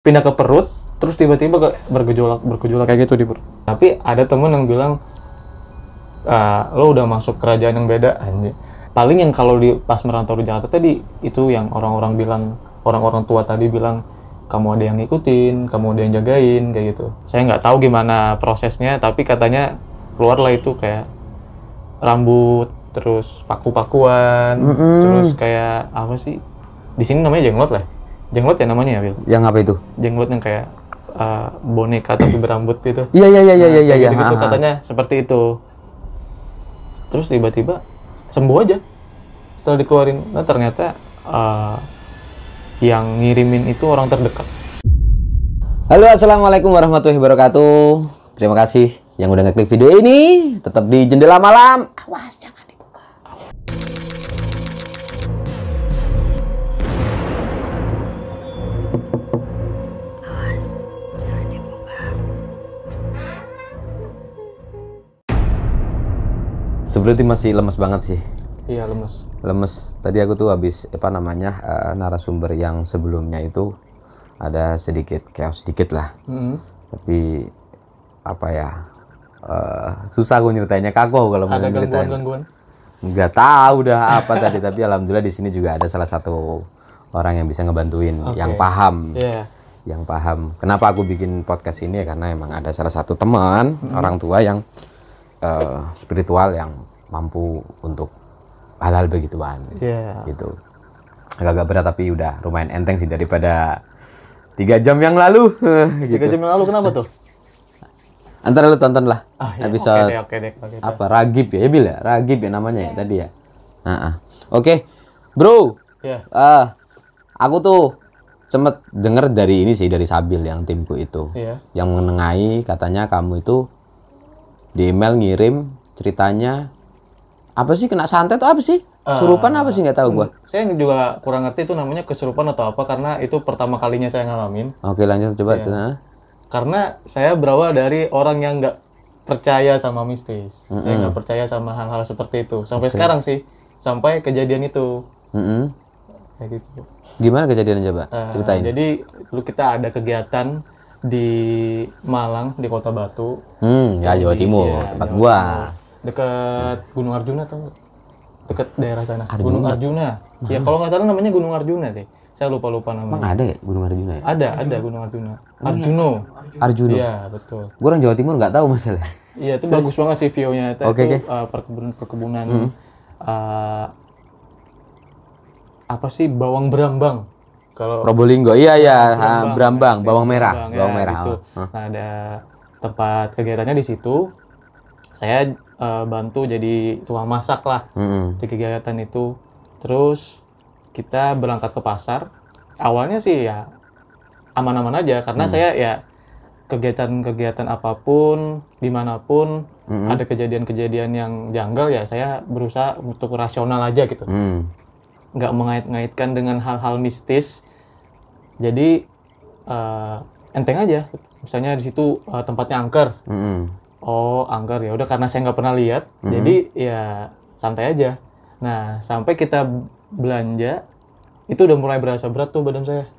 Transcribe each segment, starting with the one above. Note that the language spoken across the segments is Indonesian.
pindah ke perut, terus tiba-tiba bergejolak kayak gitu di perut. Tapi ada temen yang bilang, lo udah masuk kerajaan yang beda, anjir. Paling yang kalau pas merantau di Jakarta tadi, itu yang orang-orang bilang, orang-orang tua tadi bilang, kamu ada yang ngikutin, kamu ada yang jagain, kayak gitu. Saya nggak tahu gimana prosesnya, tapi katanya keluarlah itu kayak rambut, terus paku-pakuan, terus kayak apa sih? Di sini namanya jenglot lah. Jenglot ya namanya ya, Bil? Yang apa itu? Jenglot yang kayak boneka tapi berambut gitu. Iya. Gitu katanya seperti itu. Terus tiba-tiba sembuh aja setelah dikeluarin. Nah ternyata yang ngirimin itu orang terdekat. Halo, assalamualaikum warahmatullahi wabarakatuh. Terima kasih yang udah ngeklik video ini. Tetap di Jendela Malam. Awas jangan dibuka. Seperti masih lemes banget sih. Iya, lemes. Tadi aku tuh habis narasumber yang sebelumnya itu ada sedikit chaos sedikit lah. Tapi apa ya? Susah aku nyeritainnya, kaku kalau mau nyeritain. Ada gangguan? Nggak tahu dah apa tadi, tapi alhamdulillah di sini juga ada salah satu orang yang bisa ngebantuin, yang paham. Yang paham. Kenapa aku bikin podcast ini ya, karena emang ada salah satu teman orang tua yang spiritual yang mampu untuk hal-hal begituan. Gitu. Agak berat tapi udah lumayan enteng sih daripada 3 jam yang lalu. 3 jam yang lalu kenapa tuh? Antara lu tonton lah episode oke deh. apa Ragib ya, Bil ya? Ragib ya namanya ya tadi ya. Oke. Bro. Aku tuh sempet denger dari ini sih, dari Sabil yang timku itu. Yang menengahi katanya kamu itu di email ngirim ceritanya apa sih, kena santet atau apa sih? Kesurupan apa sih, nggak tahu gua. Saya juga kurang ngerti itu namanya kesurupan atau apa, karena itu pertama kalinya saya ngalamin. Oke, lanjut coba. Karena saya berawal dari orang yang nggak percaya sama mistis. Saya nggak percaya sama hal-hal seperti itu. Sampai sekarang sih, sampai kejadian itu. Kayak gitu. Gimana kejadiannya coba? Ceritain. Jadi dulu kita ada kegiatan di Malang, di Kota Batu. Ya Jawa Timur, tempat gua. Dekat Gunung Arjuna atau dekat daerah sana. Gunung Arjuna. Ya kalau nggak salah namanya Gunung Arjuna deh. Saya lupa namanya. Emang ada ya Gunung Arjuna ya? Ada Gunung Arjuna. Arjuno. Iya, betul. Gua orang Jawa Timur nggak tahu masalah. Iya, itu bagus banget sih view-nya. Itu perkebunan apa sih, bawang berambang. Kalau Probolinggo, berambang, bawang merah, bawang merah. Gitu. Nah, ada tempat kegiatannya di situ. Saya bantu jadi tukang masak lah di kegiatan itu. Terus kita berangkat ke pasar. Awalnya sih ya aman-aman aja, karena saya ya kegiatan-kegiatan apapun, dimanapun ada kejadian-kejadian yang janggal ya saya berusaha untuk rasional aja gitu. Nggak mengait-ngaitkan dengan hal-hal mistis. Jadi enteng aja. Misalnya di situ tempatnya angker. Oh, angker ya udah, karena saya nggak pernah lihat, jadi ya santai aja. Nah, sampai kita belanja itu udah mulai berasa berat tuh badan saya.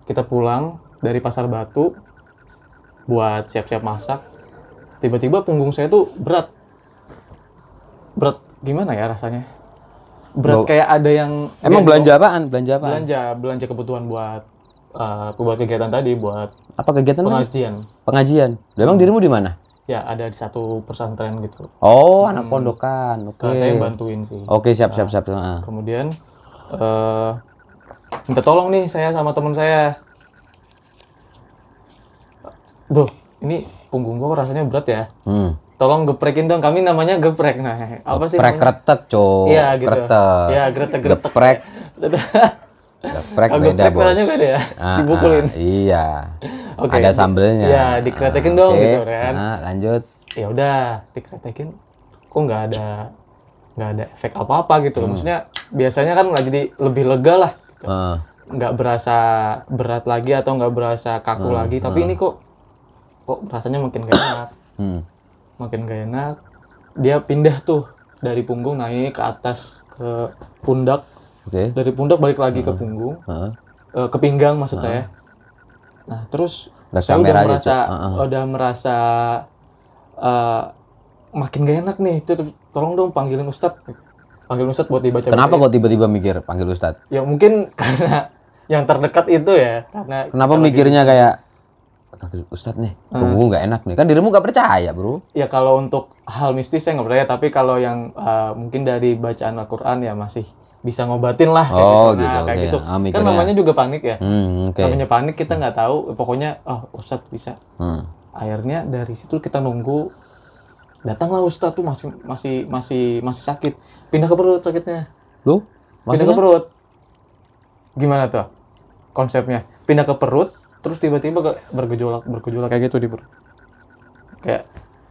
Kita pulang dari Pasar Batu buat siap-siap masak, tiba-tiba punggung saya tuh berat gimana ya rasanya? Berat kayak ada yang emang belanja apaan? Belanja kebutuhan buat kegiatan tadi, buat apa kegiatan? Pengajian. Emang dirimu di mana? Ya, ada di satu pesantren gitu. Oh, anak pondokan. Oke. Nah, saya bantuin sih. Oke, siap. Kemudian minta tolong nih saya sama teman saya. Bro, ini punggung gua rasanya berat ya. Tolong geprekin dong, kami namanya geprek. Nah, apa sih? Geprek kretek, cowok. Iya, gitu. Iya, gretek. Geprek. Geprek beda, Bos. Beda ya. Dibukulin. Iya. Okay. Ada sambelnya. Iya, dikretekin dong gitu kan. Lanjut. Ya udah, dikretekin. Kok nggak ada efek apa-apa gitu. Maksudnya biasanya kan lagi lebih lega lah. Gitu. Nggak berasa berat lagi atau nggak berasa kaku lagi. Tapi ini kok rasanya makin gak enak. Makin gak enak. Dia pindah tuh dari punggung naik ke atas ke pundak. Dari pundak balik lagi ke punggung, ke pinggang maksud saya. Nah terus Nggak saya samer udah aja, merasa Cok. udah merasa makin gak enak nih. Itu tolong dong panggilin Ustadz buat dibaca. Kenapa kok tiba-tiba mikir panggil Ustadz? Ya mungkin karena yang terdekat itu ya, karena Kenapa mikirnya kayak panggil Ustadz nih? Tunggu nggak enak nih. Kan dirimu nggak percaya, Bro. ya kalau untuk hal mistis saya nggak percaya, tapi kalau yang mungkin dari bacaan Al-Quran ya masih bisa ngobatin lah kayak gitu. Nah, gitu. kayak Oke. gitu. Kan namanya juga panik ya. Oke. Namanya panik, kita nggak tahu. Pokoknya Ustadz bisa. Akhirnya dari situ kita nunggu. Datanglah Ustadz tuh masih sakit. Pindah ke perut sakitnya. Loh? Pindah ke perut. Gimana tuh konsepnya? Pindah ke perut, terus tiba-tiba bergejolak kayak gitu di perut. Kayak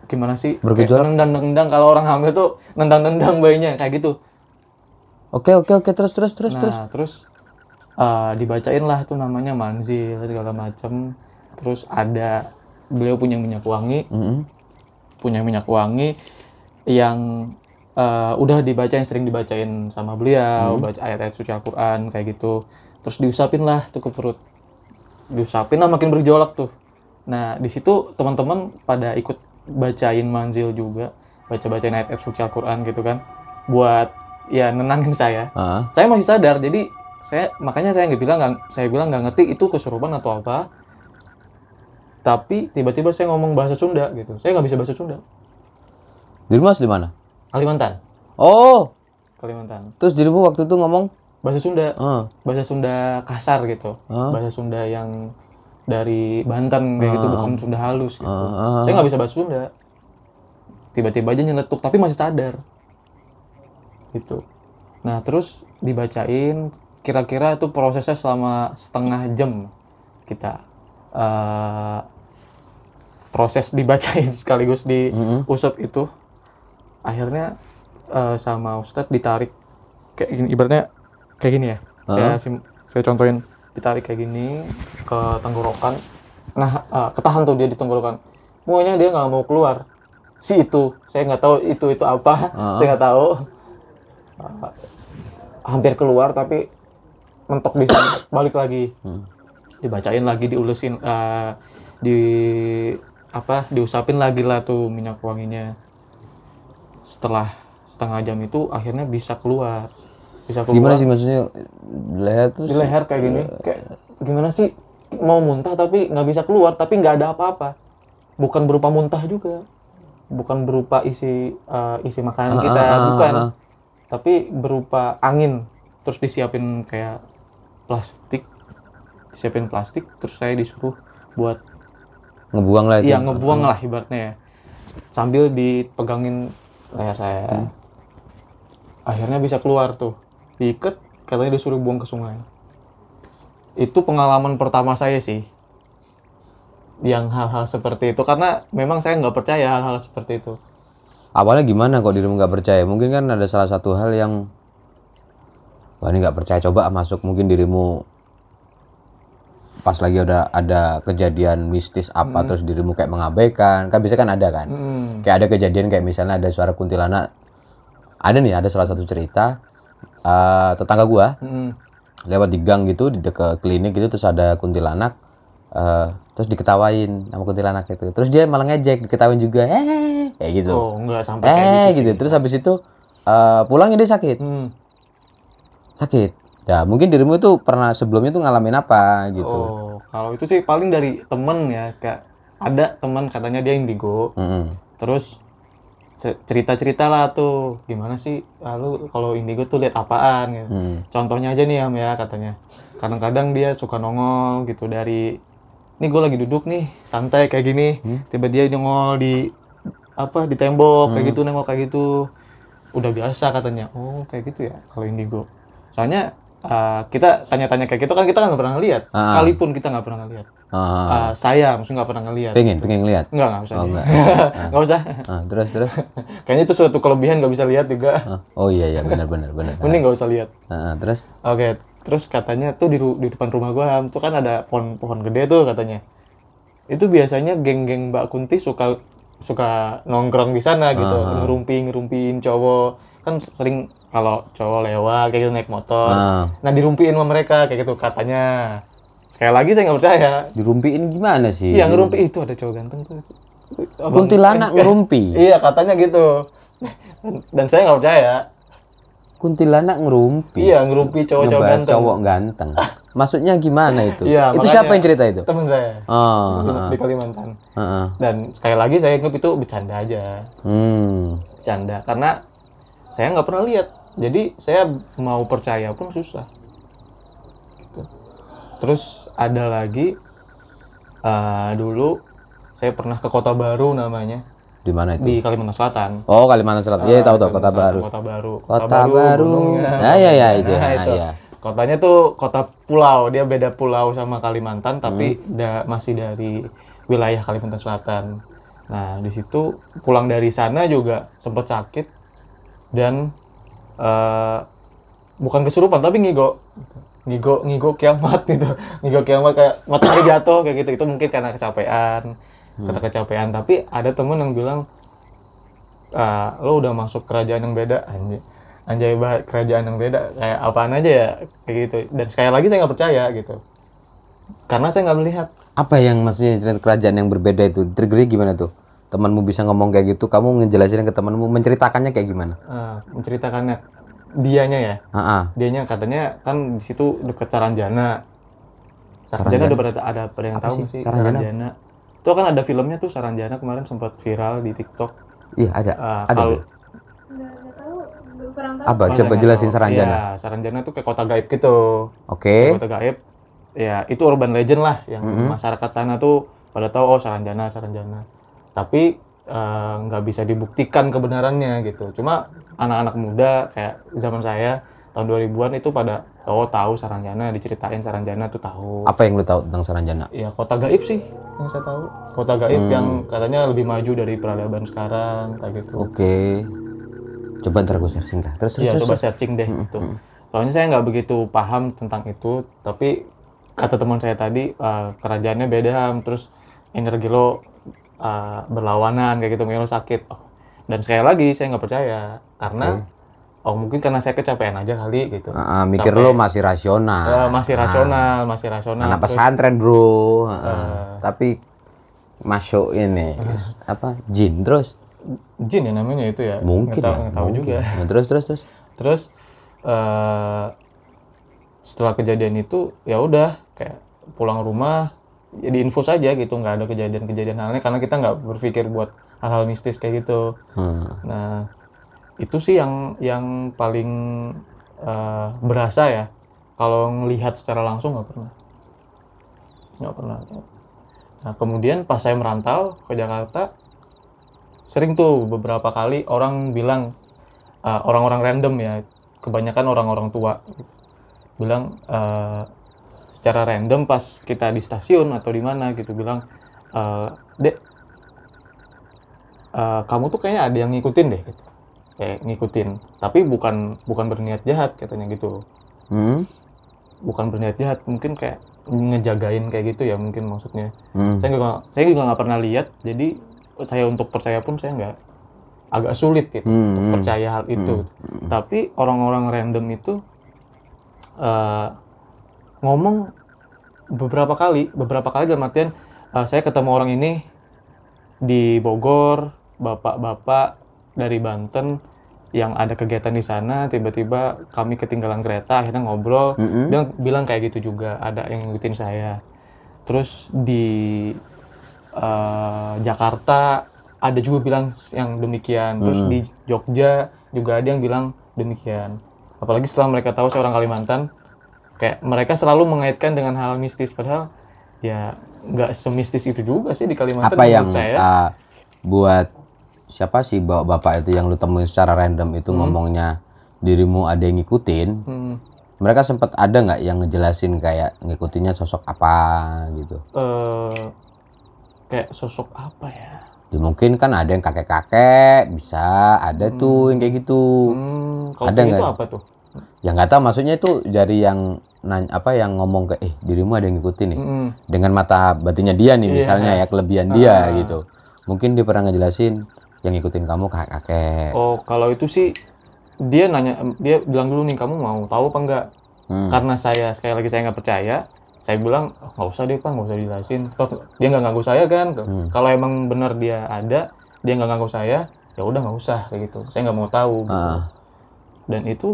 gimana sih? Bergejolak? Nendang kalau orang hamil tuh nendang bayinya kayak gitu. Oke. Terus. Terus dibacain lah tuh namanya manzil segala macam. Terus ada beliau punya minyak wangi yang udah dibacain, sering dibacain sama beliau, baca ayat-ayat suci Al-Quran kayak gitu. Terus diusapin lah tuh ke perut. Diusapin lah makin bergejolak tuh. Nah, di situ teman-teman pada ikut bacain manzil juga, baca-bacain ayat-ayat suci Al-Quran gitu kan. Buat ya nenangin saya. Saya masih sadar, jadi makanya saya bilang nggak ngerti itu kesurupan atau apa. Tapi tiba-tiba saya ngomong bahasa Sunda gitu. Saya nggak bisa bahasa Sunda. Dirimu asli mana? Kalimantan. Oh. Kalimantan. Terus dirimu waktu itu ngomong bahasa Sunda. Bahasa Sunda kasar gitu. Bahasa Sunda yang dari Banten kayak gitu, bukan Sunda halus gitu. Saya nggak bisa bahasa Sunda. Tiba-tiba aja nyeletuk, tapi masih sadar. Gitu. Nah, terus dibacain, kira-kira itu prosesnya selama setengah jam kita. Proses dibacain sekaligus diusap itu. Akhirnya sama Ustadz ditarik kayak gini, ibaratnya kayak gini ya. Saya contohin, ditarik kayak gini ke tenggorokan. Nah, ketahan tuh dia di tenggorokan. Pokoknya dia nggak mau keluar. Saya nggak tahu itu apa. Saya nggak tahu. Hampir keluar tapi mentok di sana, balik lagi. Dibacain lagi, diulesin, diusapin lagi lah tuh minyak wanginya. Setelah setengah jam itu akhirnya bisa keluar. Gimana sih maksudnya? Di leher kayak gini. Kayak gimana sih? Mau muntah tapi nggak bisa keluar, tapi nggak ada apa-apa. Bukan berupa muntah juga. Bukan berupa isi makanan kita, bukan. Tapi berupa angin. Terus disiapin kayak plastik. Terus saya disuruh buat ngebuang lah itu. Iya, ngebuang lah ibaratnya ya. Sambil dipegangin leher saya. Akhirnya bisa keluar tuh. Diikat, katanya disuruh buang ke sungai. Itu pengalaman pertama saya sih. Yang hal-hal seperti itu. Karena memang saya nggak percaya hal-hal seperti itu. Awalnya gimana kok dirimu nggak percaya? Mungkin kan ada salah satu hal yang wah ini nggak percaya, coba masuk. Mungkin dirimu pas lagi ada kejadian mistis apa terus dirimu kayak mengabaikan, kan bisa kan ada kan. Kayak ada kejadian kayak misalnya ada suara kuntilanak. Ada salah satu cerita tetangga gua lewat di gang gitu di dekat klinik gitu, terus ada kuntilanak, terus diketawain sama kuntilanak itu, terus dia malah ngejek, diketawain juga kayak gitu. Oh, enggak sampai kayak gitu. Terus habis itu pulangnya dia sakit. Ya mungkin dirimu itu pernah sebelumnya tuh ngalamin apa gitu. Oh, kalau itu sih paling dari temen ya. Kayak ada teman katanya dia indigo. Terus cerita-cerita lah tuh, gimana sih lu kalau indigo tuh lihat apaan gitu. Contohnya aja nih ya katanya. Kadang-kadang dia suka nongol gitu dari, nih gue lagi duduk nih santai kayak gini, tiba-tiba dia nongol di tembok kayak gitu, nengok kayak gitu. Udah biasa katanya. Oh, kayak gitu ya kalau indigo. Soalnya kita tanya-tanya kayak gitu kan kita nggak pernah ngeliat. Sekalipun kita nggak pernah ngeliat. Saya maksudnya nggak pernah ngeliat. Pengen ngeliat? Nggak usah. Nggak usah. Terus. Kayaknya itu suatu kelebihan, nggak bisa lihat juga. Oh iya benar. Mending nggak usah lihat. Terus? Oke. Terus katanya tuh di depan rumah gua tuh kan ada pohon gede tuh katanya. Itu biasanya geng-geng Mbak Kunti suka nongkrong di sana gitu, ngerumpiin cowok. Kan sering kalau cowok lewat kayak gitu naik motor. Nah, dirumpiin sama mereka kayak gitu katanya. sekali lagi saya nggak percaya. Dirumpiin gimana sih? Iya, ngerumpi itu ada cowok ganteng tuh. Kuntilanak ngerumpi. Iya, katanya gitu. Dan saya nggak percaya. Kuntilanak ngerumpi. Iya, ngerumpi cowok-cowok Ngebahas ganteng. cowok ganteng. Maksudnya gimana itu? Iya, itu makanya siapa yang cerita itu? Temen saya. Di Kalimantan. Dan sekali lagi saya ingat itu bercanda aja. Bercanda karena saya nggak pernah lihat. Jadi saya mau percaya pun susah. Gitu. Terus ada lagi dulu saya pernah ke Kota Baru namanya. Di mana itu? Di Kalimantan Selatan. Oh, Kalimantan Selatan. Iya, tahu Kota Baru. Kota Baru. Kota Baru. Ya, itu. Kotanya tuh kota pulau, dia beda pulau sama Kalimantan, tapi masih dari wilayah Kalimantan Selatan. Nah, di situ pulang dari sana juga sempat sakit dan bukan kesurupan tapi ngigo kiamat gitu, ngigo kiamat kayak matahari jatuh kayak gitu. Itu mungkin karena kecapean, tapi ada temen yang bilang, lo udah masuk kerajaan yang beda, anjay banget, kerajaan yang beda, kayak apaan aja ya, kayak gitu. Dan sekali lagi saya nggak percaya gitu, karena saya nggak melihat. Apa yang maksudnya kerajaan yang berbeda itu? Triggernya gimana tuh? Temanmu bisa ngomong kayak gitu, kamu ngejelasin ke temanmu, menceritakannya kayak gimana? Menceritakannya, dianya ya, dianya katanya kan di situ dekat Saranjana. Saranjana ada pada yang tahu nggak sih? Saranjana. Itu kan ada filmnya tuh Saranjana, kemarin sempat viral di TikTok. Iya ada. Kalau apa? Coba jelasin Saranjana. Ya, Saranjana tuh kayak kota gaib gitu. Oke. Kota gaib. Ya, itu urban legend lah yang masyarakat sana tuh pada tahu, oh Saranjana. Tapi nggak bisa dibuktikan kebenarannya gitu. Cuma anak-anak muda kayak zaman saya tahun 2000-an itu pada tahu Saranjana, diceritain Saranjana tuh tahu. Apa yang lu tahu tentang Saranjana? Ya, kota gaib sih yang saya tahu. Kota gaib yang katanya lebih maju dari peradaban sekarang kayak gitu. Oke. Coba ntar gue searching dah. Terus. Iya, coba searching deh gitu. Soalnya saya nggak begitu paham tentang itu, tapi kata teman saya tadi kerajaannya beda, terus energi lo berlawanan kayak gitu, mungkin lo sakit. Dan sekali lagi saya nggak percaya karena mungkin karena saya kecapean aja kali gitu. Mikir lo masih rasional. Masih rasional. Anak pesantren bro. Tapi masuk ini apa jin terus. Jin ya namanya itu ya. Mungkin nggak tahu juga. Nah, terus setelah kejadian itu ya udah kayak pulang rumah ya diinfo saja gitu, nggak ada kejadian aneh karena kita nggak berpikir buat hal-hal mistis kayak gitu. Nah itu sih yang paling berasa ya. Kalau ngelihat secara langsung nggak pernah. Nah kemudian pas saya merantau ke Jakarta, sering tuh beberapa kali orang bilang, orang-orang random ya, kebanyakan orang-orang tua bilang secara random pas kita di stasiun atau di mana gitu, bilang, Dek, kamu tuh kayaknya ada yang ngikutin deh gitu. Kayak ngikutin, tapi bukan berniat jahat katanya gitu. Bukan berniat jahat, mungkin kayak ngejagain kayak gitu ya mungkin maksudnya. Saya juga nggak pernah lihat, jadi saya untuk percaya pun saya nggak, agak sulit gitu untuk percaya hal itu. Tapi orang-orang random itu ngomong beberapa kali dalam artian saya ketemu orang ini di Bogor, bapak-bapak dari Banten yang ada kegiatan di sana, tiba-tiba kami ketinggalan kereta, akhirnya ngobrol, dia bilang kayak gitu juga, ada yang ngikutin saya. Terus di Jakarta ada juga bilang yang demikian, terus di Jogja juga ada yang bilang demikian. Apalagi setelah mereka tahu saya orang Kalimantan, kayak mereka selalu mengaitkan dengan hal mistis, padahal ya nggak semistis itu juga sih di Kalimantan. Apa yang saya buat siapa sih bapak itu yang lu temuin secara random itu ngomongnya dirimu ada yang ngikutin? Mereka sempat ada nggak yang ngejelasin kayak ngikutinnya sosok apa gitu? Kayak sosok apa ya? Ya mungkin kan ada yang kakek-kakek, bisa ada tuh yang kayak gitu. Ada nggak? Itu apa tuh? Ya nggak tahu, maksudnya itu dari yang yang ngomong ke dirimu ada yang ngikutin nih. Dengan mata batinnya dia nih misalnya ya, kelebihan dia gitu. Mungkin dia pernah ngejelasin yang ngikutin kamu kakek-kakek. Oh, kalau itu sih dia bilang dulu nih, kamu mau tahu apa enggak? Karena sekali lagi saya nggak percaya, Saya bilang nggak usah deh Pak, nggak usah dijelasin. Toh dia nggak ganggu saya kan. Kalau emang benar dia ada, dia nggak ganggu saya, ya udah nggak usah kayak gitu. Saya nggak mau tahu gitu. Dan itu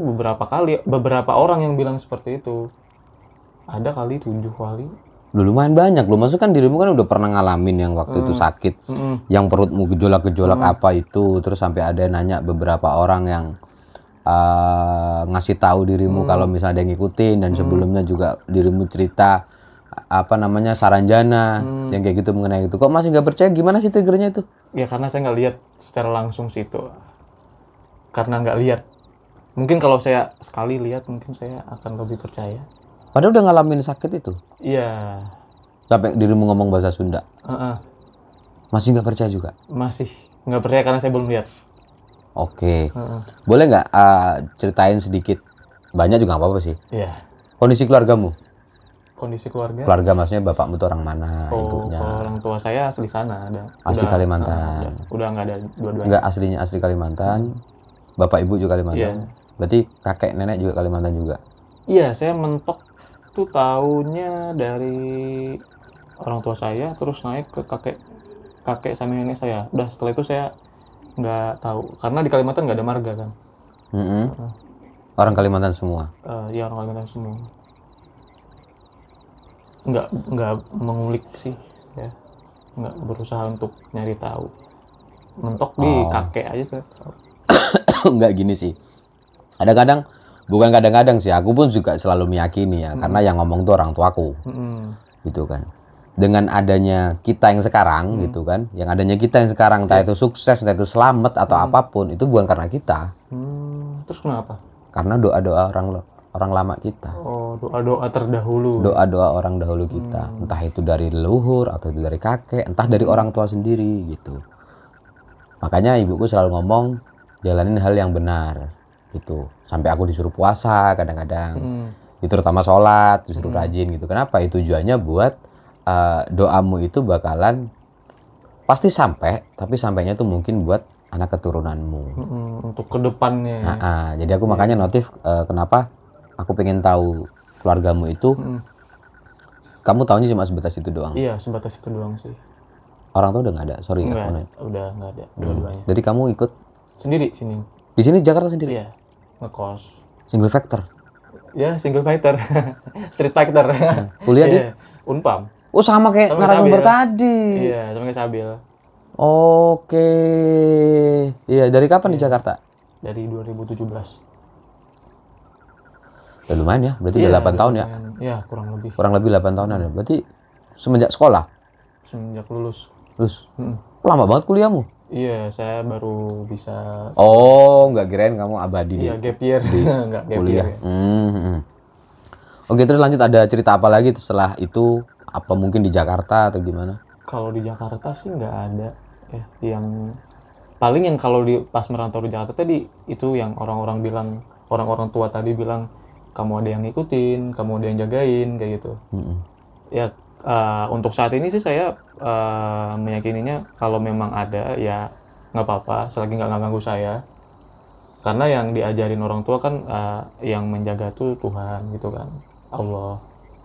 beberapa orang yang bilang seperti itu. Ada kali 7 kali. Lumayan banyak loh. Maksudnya kan dirimu kan udah pernah ngalamin yang waktu itu sakit, yang perutmu gejolak-gejolak apa itu, terus sampai ada nanya beberapa orang yang ngasih tahu dirimu kalau misalnya ada yang ngikutin, dan sebelumnya juga dirimu cerita apa namanya Saranjana yang kayak gitu mengenai itu. Kok masih nggak percaya? Gimana sih triggernya itu? Ya karena saya nggak lihat secara langsung sih itu. Karena nggak lihat. Mungkin kalau saya sekali lihat mungkin saya akan lebih percaya. Padahal udah ngalamin sakit itu. Iya. Sampai dirimu ngomong bahasa Sunda. Masih nggak percaya juga? Masih nggak percaya karena saya belum lihat. Oke. Boleh nggak ceritain sedikit? Banyak juga nggak apa-apa sih. Iya. Kondisi keluargamu? Kondisi keluarga? Keluarga maksudnya bapakmu tuh orang mana? Ibunya? Orang tua saya asli sana. Asli Kalimantan. Udah nggak ada dua-duanya. Nggak, aslinya asli Kalimantan. Bapak ibu juga Kalimantan. Berarti kakek nenek juga Kalimantan juga. Iya, saya mentok tuh tahunya dari orang tua saya, terus naik ke kakek sama nenek saya. Udah setelah itu saya nggak tahu, karena di Kalimantan nggak ada marga kan. Orang Kalimantan semua? Iya, orang Kalimantan semua. Nggak mengulik sih ya, nggak berusaha untuk nyari tahu. Mentok di kakek aja saya tahu. Nggak gini sih, bukan kadang-kadang sih, aku pun juga selalu meyakini ya, karena yang ngomong tuh orang tuaku, gitu kan. Dengan adanya kita yang sekarang, gitu kan, entah itu sukses, entah itu selamat atau apapun, itu bukan karena kita. Terus kenapa? Karena doa-doa orang lama kita. Oh, doa-doa terdahulu. Doa-doa orang dahulu kita, entah itu dari leluhur atau itu dari kakek, entah dari orang tua sendiri, gitu. Makanya ibuku selalu ngomong, jalanin hal yang benar, gitu. Sampai aku disuruh puasa kadang-kadang, itu terutama sholat disuruh rajin gitu. Kenapa? Itu tujuannya buat doamu itu bakalan pasti sampai, tapi sampainya tuh mungkin buat anak keturunanmu, untuk kedepannya. Jadi aku makanya notif kenapa aku pengen tahu keluargamu itu. Kamu tahunya cuma sebatas itu doang? Iya, sebatas itu doang sih. Orang tua udah nggak ada? Sorry, udah nggak ada dua-duanya. Jadi kamu ikut sendiri sini? Di sini Jakarta sendiri? Iya, ngekos. Single factor? Ya, single fighter. Street fighter. Kuliah di? Unpam. Oh, sama kayak narasumber tadi. Iya, sama kayak Sabil. Oke. Iya, dari kapan di Jakarta? Dari 2017. Ya lumayan ya, berarti udah 8 tahun ya? Iya, kurang lebih. Kurang lebih 8 tahunan ya. Berarti semenjak sekolah? Semenjak lulus. Lama banget kuliahmu? Iya, saya baru bisa. Oh, nggak kirain kamu abadi Iya, gap year. Nggak gap kuliah. year. Ya. Oke, terus lanjut, ada cerita apa lagi setelah itu? Apa mungkin di Jakarta atau gimana? Kalau di Jakarta sih nggak ada ya. Yang paling yang kalau pas merantau di Jakarta tadi itu yang orang-orang bilang, orang-orang tua tadi bilang, kamu ada yang ngikutin, kamu ada yang jagain kayak gitu. Ya untuk saat ini sih saya meyakininya kalau memang ada ya nggak apa-apa selagi nggak ganggu saya. Karena yang diajarin orang tua kan yang menjaga tuh Tuhan gitu kan, Allah.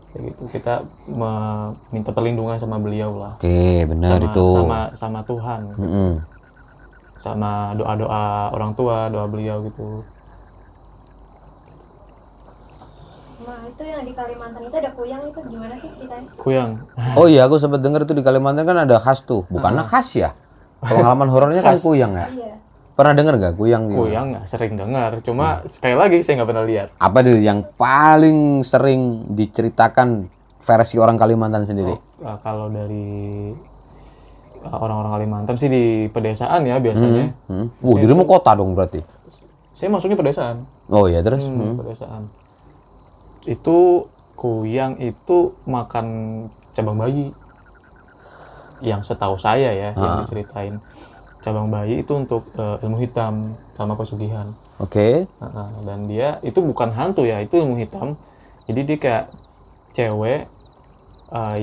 Kayak gitu, kita meminta perlindungan sama beliau lah. Oke, benar itu. Sama Tuhan. Sama doa-doa orang tua, doa beliau gitu. Nah, itu yang di Kalimantan itu ada kuyang, itu gimana sih ceritanya? Kuyang. Oh iya, aku sempat dengar itu di Kalimantan kan ada khas tuh. Bukannya khas ya? Pengalaman horornya kan kuyang ya? Iya. Pernah dengar nggak kuyang? Kuyang nggak sering dengar, cuma sekali lagi saya nggak pernah lihat. Apa deh yang paling sering diceritakan versi orang Kalimantan sendiri? Kalau dari orang-orang Kalimantan sih di pedesaan ya biasanya. Dirimu kota dong berarti? Saya masuknya pedesaan. Oh iya, terus? Pedesaan. Itu kuyang itu makan cabang bayi. Yang setahu saya ya, yang diceritain. Cabang bayi itu untuk ilmu hitam sama pesugihan. Oke. Dan dia itu bukan hantu ya, itu ilmu hitam. Jadi dia kayak cewek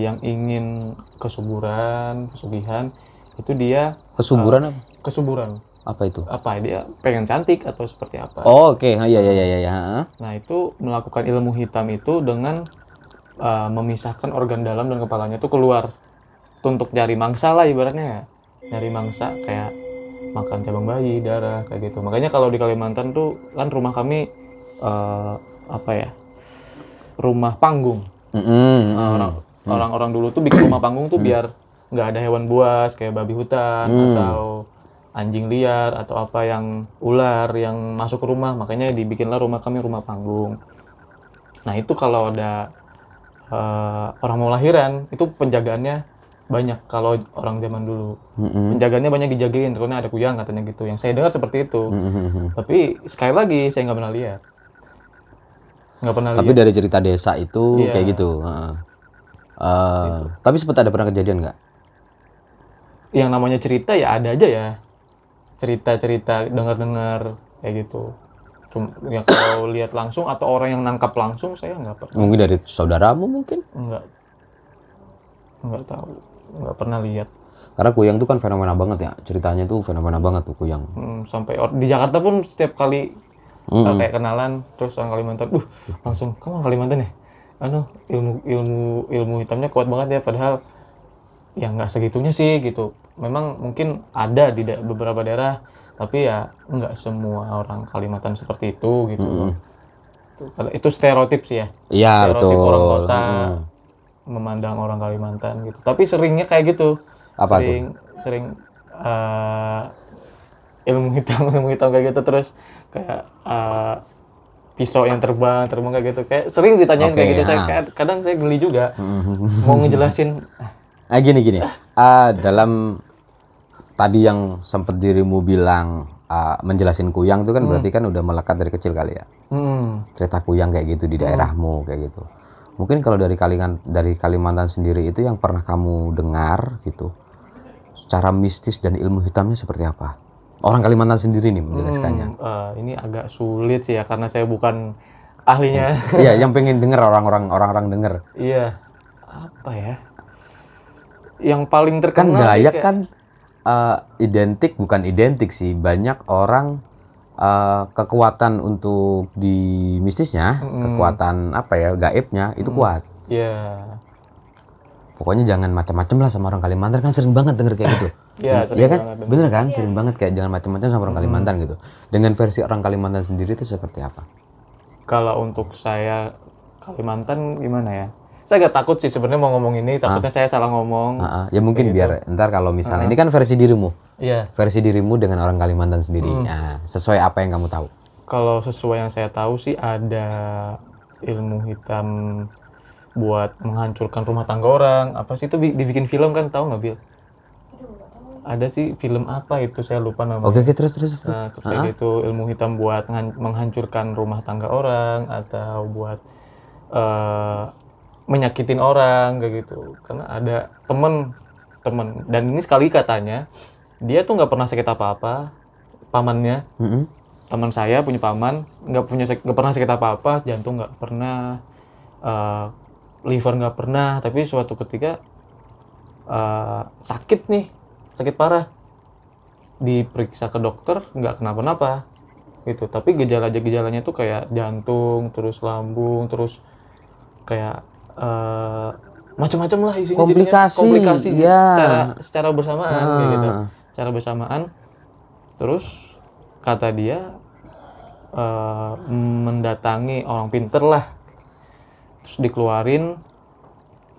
yang ingin kesuburan, pesugihan. Itu dia kesuburan apa? Kesuburan. Apa itu? Apa dia pengen cantik atau seperti apa? Oh, oke. Iya. Nah, itu melakukan ilmu hitam itu dengan memisahkan organ dalam dan kepalanya tuh keluar untuk nyari mangsa lah ibaratnya, nyari mangsa kayak makan cabang bayi, darah kayak gitu. Makanya kalau di Kalimantan tuh kan rumah kami apa ya, rumah panggung. Orang-orang dulu tuh bikin rumah panggung tuh biar nggak ada hewan buas kayak babi hutan atau anjing liar atau apa yang ular yang masuk ke rumah, makanya dibikinlah rumah kami rumah panggung. Nah itu kalau ada orang mau lahiran itu penjagaannya banyak kalau orang zaman dulu. Penjagaannya banyak dijagain karena ada kuyang katanya gitu. Yang saya dengar seperti itu. Tapi sekali lagi saya nggak pernah lihat. Tapi dari cerita desa itu kayak gitu. Tapi sempat ada pernah kejadian nggak? Yang namanya cerita ya ada aja ya. Cerita-cerita dengar-dengar kayak gitu. Cuma ya kalau lihat langsung atau orang yang nangkap langsung saya nggak pernah. Mungkin dari saudaramu mungkin? Nggak tahu, nggak pernah lihat. Karena kuyang itu kan fenomena banget ya, ceritanya tuh fenomena banget tuh kuyang. Sampai di Jakarta pun setiap kali kayak kenalan terus orang Kalimantan, langsung kamu orang Kalimantan ya? Ilmu hitamnya kuat banget ya, padahal ya nggak segitunya sih gitu. Memang mungkin ada di beberapa daerah, tapi ya nggak semua orang Kalimantan seperti itu gitu. Itu stereotip sih ya. Iya stereotip betul. Orang kota memandang orang Kalimantan gitu. Tapi seringnya kayak gitu. Apa sering ilmu hitam kayak gitu, terus kayak pisau yang terbang kayak gitu, kayak sering ditanyain kayak gitu. Saya kadang saya geli juga mau ngejelasin. Gini. Dalam tadi yang sempat dirimu bilang menjelasin kuyang itu kan berarti kan udah melekat dari kecil kali ya. Cerita kuyang kayak gitu di daerahmu kayak gitu. Mungkin kalau dari Kalimantan sendiri itu yang pernah kamu dengar gitu, secara mistis dan ilmu hitamnya seperti apa? Orang Kalimantan sendiri nih menjelaskannya. Ini agak sulit sih ya karena saya bukan ahlinya. Iya, yang pengen denger orang-orang denger. Iya. Apa ya? Yang paling terkenal kan Dayak kan bukan identik sih, banyak orang kekuatan untuk di mistisnya, kekuatan apa ya, gaibnya itu kuat. Iya. Pokoknya jangan macam-macam lah sama orang Kalimantan, kan sering banget denger kayak gitu. Iya kan? Bener kan? Sering banget kayak jangan macam-macam sama orang Kalimantan gitu. Dengan versi orang Kalimantan sendiri itu seperti apa? Kalau untuk saya Kalimantan gimana ya? Saya agak takut sih sebenarnya mau ngomong ini, takutnya saya salah ngomong. Ya mungkin biar ntar kalau misalnya ini kan versi dirimu. Iya. Versi dirimu dengan orang Kalimantan sendiri. Nah, sesuai apa yang kamu tahu? Kalau sesuai yang saya tahu sih ada ilmu hitam buat menghancurkan rumah tangga orang. Apa sih itu dibikin film kan, tahu nggak Bil? Ada sih film apa itu saya lupa namanya. Oke, terus. Nah, terus kayak gitu ilmu hitam buat menghancurkan rumah tangga orang atau buat menyakitin orang kayak gitu. Karena ada temen dan ini sekali katanya dia tuh nggak pernah sakit apa-apa, pamannya. Teman saya punya paman nggak pernah sakit apa-apa, jantung nggak pernah, liver nggak pernah, tapi suatu ketika sakit parah, diperiksa ke dokter nggak kenapa-napa gitu, tapi gejalanya tuh kayak jantung, terus lambung, terus kayak macam-macam lah isinya, komplikasi ya. secara bersamaan kayak gitu, secara bersamaan. Terus kata dia mendatangi orang pinter lah, terus dikeluarin.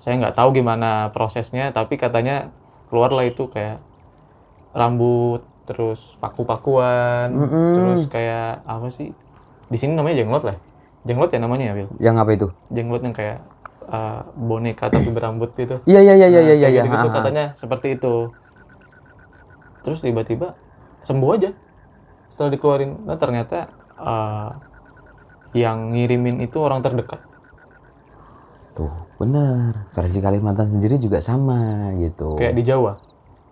Saya nggak tahu gimana prosesnya, tapi katanya keluarlah itu kayak rambut, terus paku-pakuan, terus kayak apa sih di sini namanya jenglot ya namanya ya Bil? Yang apa itu? Jenglot yang kayak boneka tapi berambut gitu. Iya. Gitu, katanya seperti itu. Terus tiba-tiba sembuh aja setelah dikeluarin. Nah ternyata yang ngirimin itu orang terdekat. Tuh bener, versi Kalimantan sendiri juga sama gitu. Kayak di Jawa.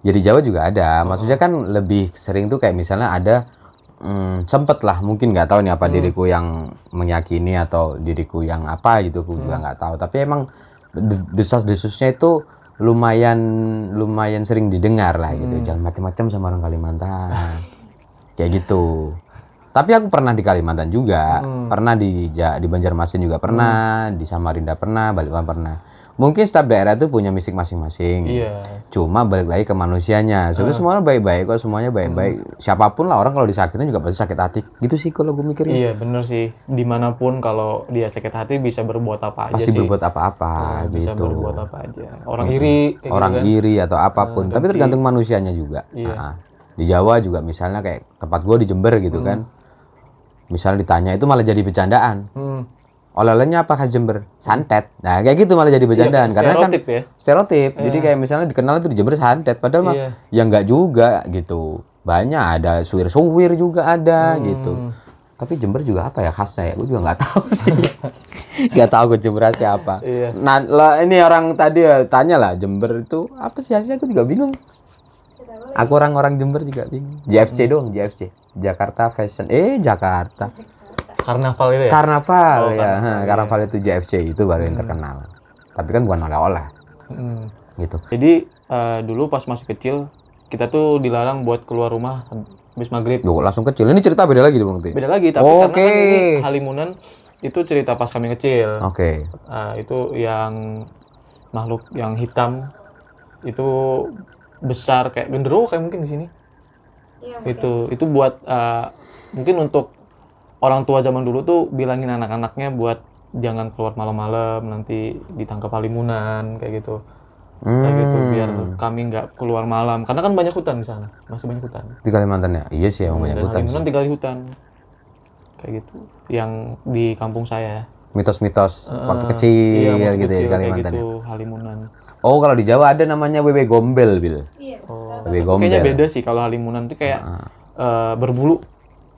Ya di Jawa juga ada. Maksudnya kan lebih sering tuh kayak misalnya ada sempet lah, mungkin nggak tahu nih apa diriku yang meyakini atau diriku yang apa gitu, aku juga nggak tahu. Tapi emang desas-desusnya itu lumayan sering didengar lah gitu. Jangan macam-macam sama orang Kalimantan. Kayak gitu. Tapi aku pernah di Kalimantan juga, pernah di Banjarmasin juga pernah, di Samarinda pernah, Balikpapan pernah. Mungkin setiap daerah itu punya mistik masing-masing. Iya. Cuma balik lagi ke manusianya. Sebenarnya semuanya baik-baik kok, semuanya baik-baik. Siapapun lah orang kalau disakitin juga pasti sakit hati. Gitu sih kalau gue mikirnya. Iya bener sih. Dimanapun kalau dia sakit hati bisa berbuat apa aja Pasti sih. berbuat apa-apa Bisa gitu. berbuat apa aja. Orang iri. kayak Orang gitu kan. iri atau apapun. Tapi tergantung manusianya juga. Iya. Nah, di Jawa juga misalnya kayak tempat gue di Jember gitu kan. Misalnya ditanya itu malah jadi bercandaan. Oleh-olehnya apa khas Jember? Santet. Nah, kayak gitu malah jadi bercandaan. Karena kan Stereotip ya. stereotip. Jadi kayak misalnya dikenal itu di Jember santet. Padahal mah Iya. ya enggak juga gitu. Banyak ada suwir-suwir juga ada gitu. Tapi Jember juga apa ya khasnya ya? Gue juga nggak tahu sih. Nggak tahu gue Jember siapa. Iya. Nah, lah, ini orang tadi ya, tanya lah Jember itu apa sih khasnya? Aku juga bingung. Aku orang-orang Jember juga bingung. JFC doang, JFC. Jakarta Fashion. Jakarta. Karnaval itu ya. Karnaval Oh, ya. karnaval, Karnaval itu JFC itu baru yang terkenal. Tapi kan bukan oleh-oleh gitu. Jadi dulu pas masih kecil kita tuh dilarang buat keluar rumah habis maghrib. Duh, langsung kecil. Ini cerita beda lagi dong, Bang. Beda lagi tapi karena kan ini Halimunan itu cerita pas kami kecil. Oke. Itu yang makhluk yang hitam itu besar kayak genderuwo kayak mungkin di sini. Iya, Itu buat mungkin untuk orang tua zaman dulu tuh bilangin anak-anaknya buat jangan keluar malam-malam nanti ditangkap Halimunan kayak gitu. Kayak gitu biar kami nggak keluar malam karena kan banyak hutan di sana, masih banyak hutan. Di Kalimantan ya? Iya sih, emang banyak Dan hutan. Halimunan tinggal di hutan. Kayak gitu. Yang di kampung saya. Mitos-mitos waktu kecil Iya, waktu gitu ya di kecil kayak Kalimantan ya. gitu, Halimunan. Oh, kalau di Jawa ada namanya Wewe Gombel, Bil. Iya. Oh, Wewe kayaknya Gombel. beda sih kalau Halimunan tuh kayak berbulu.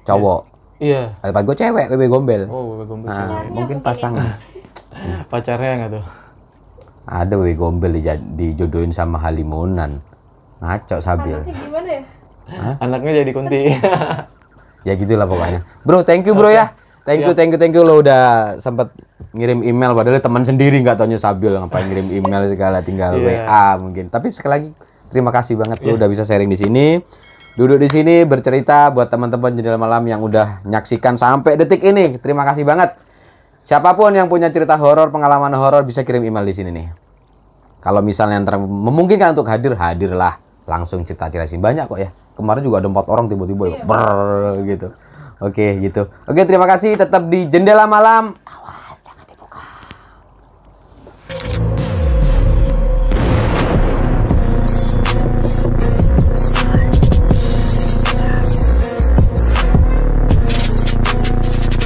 Cowok. Iya. Tempat gue cewek, Wewe Gombel. Oh, Wewe Gombel. Nah, mungkin pasangan. Pacarnya nggak tuh? Ada Wewe Gombel dijodohin sama Halimunan. Ngaco Sabil. Anaknya gimana ya? Anaknya jadi kunti. Ya gitulah pokoknya. Bro, thank you bro ya. Thank you lo udah sempat ngirim email padahal teman sendiri nggak taunya Sabil ngapain ngirim email segala tinggal WA mungkin. Tapi sekali lagi terima kasih banget lo udah bisa sharing di sini. Duduk di sini bercerita buat teman-teman Jendela Malam yang udah nyaksikan sampai detik ini. Terima kasih banget. Siapapun yang punya cerita horor, pengalaman horor bisa kirim email di sini nih. Kalau misalnya yang memungkinkan untuk hadirlah. Langsung cerita-cerita sih banyak kok ya. Kemarin juga ada 4 orang tiba-tiba gitu. Oke, gitu. Oke, terima kasih tetap di Jendela Malam.